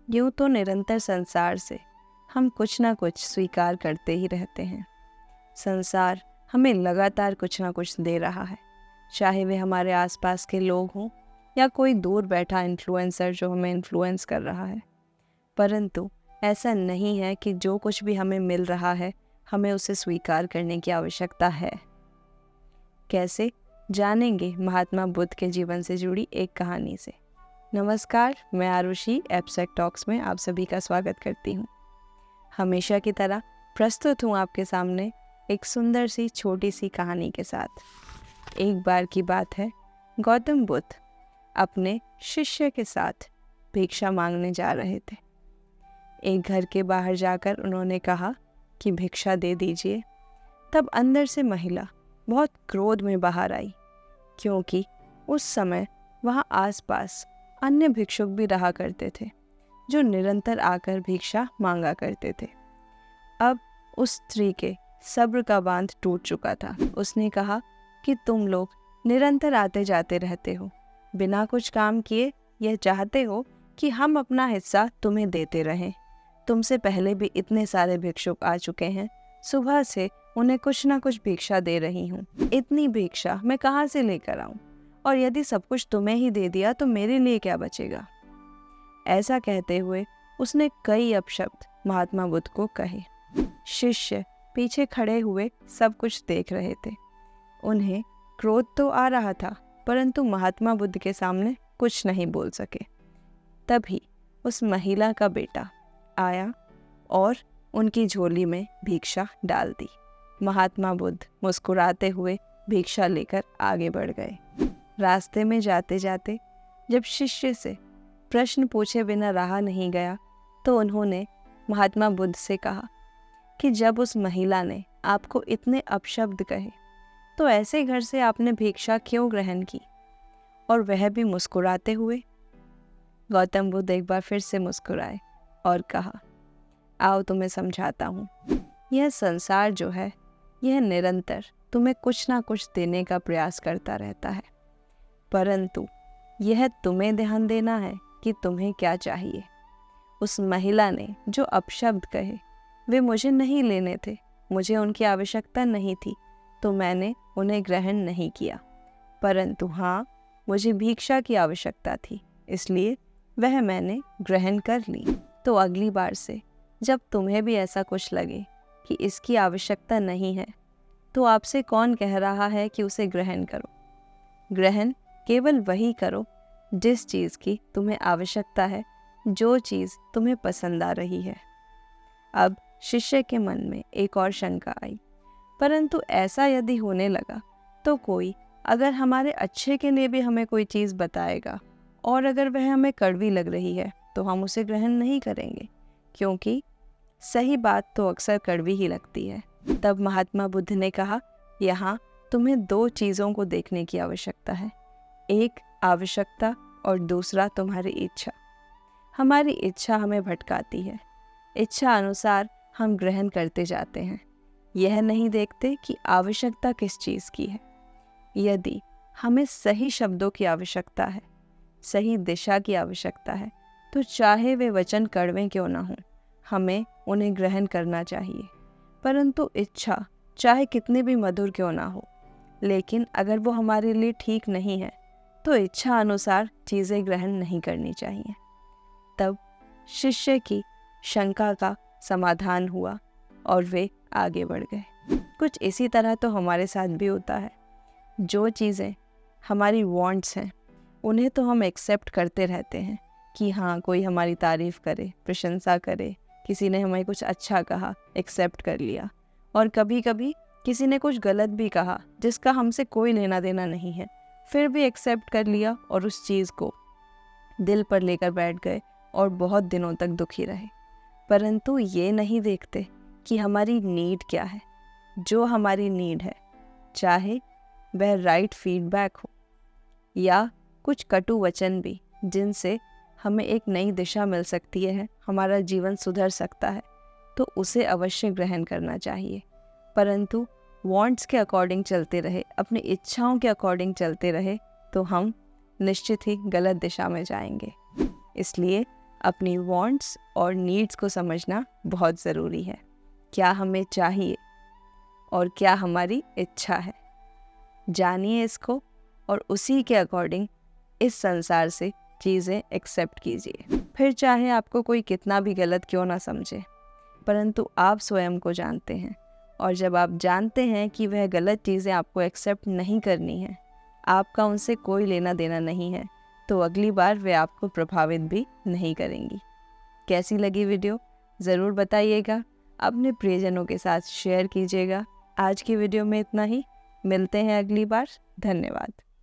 यूं तो निरंतर संसार से हम कुछ ना कुछ स्वीकार करते ही रहते हैं। संसार हमें लगातार कुछ ना कुछ दे रहा है, चाहे वे हमारे आसपास के लोग हों या कोई दूर बैठा इन्फ्लुएंसर जो हमें इन्फ्लुएंस कर रहा है। परंतु ऐसा नहीं है कि जो कुछ भी हमें मिल रहा है हमें उसे स्वीकार करने की आवश्यकता है। कैसे, जानेंगे महात्मा बुद्ध के जीवन से जुड़ी एक कहानी से। नमस्कार, मैं आरुषि एब्स्ट्रैक्ट टॉक्स में आप सभी का स्वागत करती हूँ। हमेशा की तरह प्रस्तुत हूँ आपके सामने एक सुंदर सी छोटी सी कहानी के साथ। एक बार की बात है, गौतम बुद्ध अपने शिष्य के साथ भिक्षा मांगने जा रहे थे। एक घर के बाहर जाकर उन्होंने कहा कि भिक्षा दे दीजिए। तब अंदर से महिला बहुत क्रोध में बाहर आई, क्योंकि उस समय वहाँ आसपास अन्य भिक्षुक भी रहा करते थे जो निरंतर आकर भिक्षा मांगा करते थे। अब उस स्त्री के सब्र का बांध टूट चुका था। उसने कहा कि तुम लोग निरंतर आते जाते रहते हो, बिना कुछ काम किए यह चाहते हो कि हम अपना हिस्सा तुम्हें देते रहें। तुमसे पहले भी इतने सारे भिक्षुक आ चुके हैं, सुबह से उन्हें कुछ ना कुछ भिक्षा दे रही हूँ। इतनी भिक्षा मैं कहाँ से लेकर आऊँ? और यदि सब कुछ तुम्हें ही दे दिया तो मेरे लिए क्या बचेगा? ऐसा कहते हुए उसने कई अपशब्द महात्मा बुद्ध को कहे। शिष्य पीछे खड़े हुए सब कुछ देख रहे थे। उन्हें क्रोध तो आ रहा था, परंतु महात्मा बुद्ध के सामने कुछ नहीं बोल सके। तभी उस महिला का बेटा आया और उनकी झोली में भिक्षा डाल दी। महात्मा बुद्ध मुस्कुराते हुए भिक्षा लेकर आगे बढ़ गए। रास्ते में जाते जाते जब शिष्य से प्रश्न पूछे बिना रहा नहीं गया, तो उन्होंने महात्मा बुद्ध से कहा कि जब उस महिला ने आपको इतने अपशब्द कहे तो ऐसे घर से आपने भिक्षा क्यों ग्रहण की, और वह भी मुस्कुराते हुए? गौतम बुद्ध एक बार फिर से मुस्कुराए और कहा, आओ तुम्हें समझाता हूँ। यह संसार जो है, यह निरंतर तुम्हें कुछ ना कुछ देने का प्रयास करता रहता है, परंतु यह तुम्हें ध्यान देना है कि तुम्हें क्या चाहिए। उस महिला ने जो अपशब्द कहे वे मुझे नहीं लेने थे, मुझे उनकी आवश्यकता नहीं थी, तो मैंने उन्हें ग्रहण नहीं किया। परंतु हाँ, मुझे भिक्षा की आवश्यकता थी, इसलिए वह मैंने ग्रहण कर ली। तो अगली बार से जब तुम्हें भी ऐसा कुछ लगे कि इसकी आवश्यकता नहीं है, तो आपसे कौन कह रहा है कि उसे ग्रहण करो? ग्रहण केवल वही करो जिस चीज़ की तुम्हें आवश्यकता है, जो चीज़ तुम्हें पसंद आ रही है। अब शिष्य के मन में एक और शंका आई, परंतु ऐसा यदि होने लगा तो कोई अगर हमारे अच्छे के लिए भी हमें कोई चीज़ बताएगा और अगर वह हमें कड़वी लग रही है तो हम उसे ग्रहण नहीं करेंगे, क्योंकि सही बात तो अक्सर कड़वी ही लगती है। तब महात्मा बुद्ध ने कहा, यहाँ तुम्हें दो चीज़ों को देखने की आवश्यकता है, एक आवश्यकता और दूसरा तुम्हारी इच्छा। हमारी इच्छा हमें भटकाती है, इच्छा अनुसार हम ग्रहण करते जाते हैं, यह नहीं देखते कि आवश्यकता किस चीज़ की है। यदि हमें सही शब्दों की आवश्यकता है, सही दिशा की आवश्यकता है, तो चाहे वे वचन कड़वे क्यों ना हों, हमें उन्हें ग्रहण करना चाहिए। परंतु इच्छा चाहे कितनी भी मधुर क्यों ना हो, लेकिन अगर वो हमारे लिए ठीक नहीं है तो इच्छा अनुसार चीज़ें ग्रहण नहीं करनी चाहिए। तब शिष्य की शंका का समाधान हुआ और वे आगे बढ़ गए। कुछ इसी तरह तो हमारे साथ भी होता है। जो चीज़ें हमारी वांट्स हैं उन्हें तो हम एक्सेप्ट करते रहते हैं कि हाँ, कोई हमारी तारीफ़ करे, प्रशंसा करे, किसी ने हमें कुछ अच्छा कहा, एक्सेप्ट कर लिया। और कभी कभी किसी ने कुछ गलत भी कहा जिसका हमसे कोई लेना देना नहीं है, फिर भी एक्सेप्ट कर लिया और उस चीज़ को दिल पर लेकर बैठ गए और बहुत दिनों तक दुखी रहे। परंतु ये नहीं देखते कि हमारी नीड क्या है। जो हमारी नीड है, चाहे वह राइट फीडबैक हो या कुछ कटु वचन भी जिनसे हमें एक नई दिशा मिल सकती है, हमारा जीवन सुधर सकता है, तो उसे अवश्य ग्रहण करना चाहिए। परंतु वांट्स के अकॉर्डिंग चलते रहे, अपनी इच्छाओं के अकॉर्डिंग चलते रहे, तो हम निश्चित ही गलत दिशा में जाएंगे। इसलिए अपनी वांट्स और नीड्स को समझना बहुत ज़रूरी है। क्या हमें चाहिए और क्या हमारी इच्छा है, जानिए इसको और उसी के अकॉर्डिंग इस संसार से चीज़ें एक्सेप्ट कीजिए। फिर चाहे आपको कोई कितना भी गलत क्यों ना समझे, परंतु आप स्वयं को जानते हैं, और जब आप जानते हैं कि वह गलत चीज़ें आपको एक्सेप्ट नहीं करनी है, आपका उनसे कोई लेना देना नहीं है, तो अगली बार वे आपको प्रभावित भी नहीं करेंगी। कैसी लगी वीडियो ज़रूर बताइएगा, अपने प्रियजनों के साथ शेयर कीजिएगा। आज की वीडियो में इतना ही, मिलते हैं अगली बार। धन्यवाद।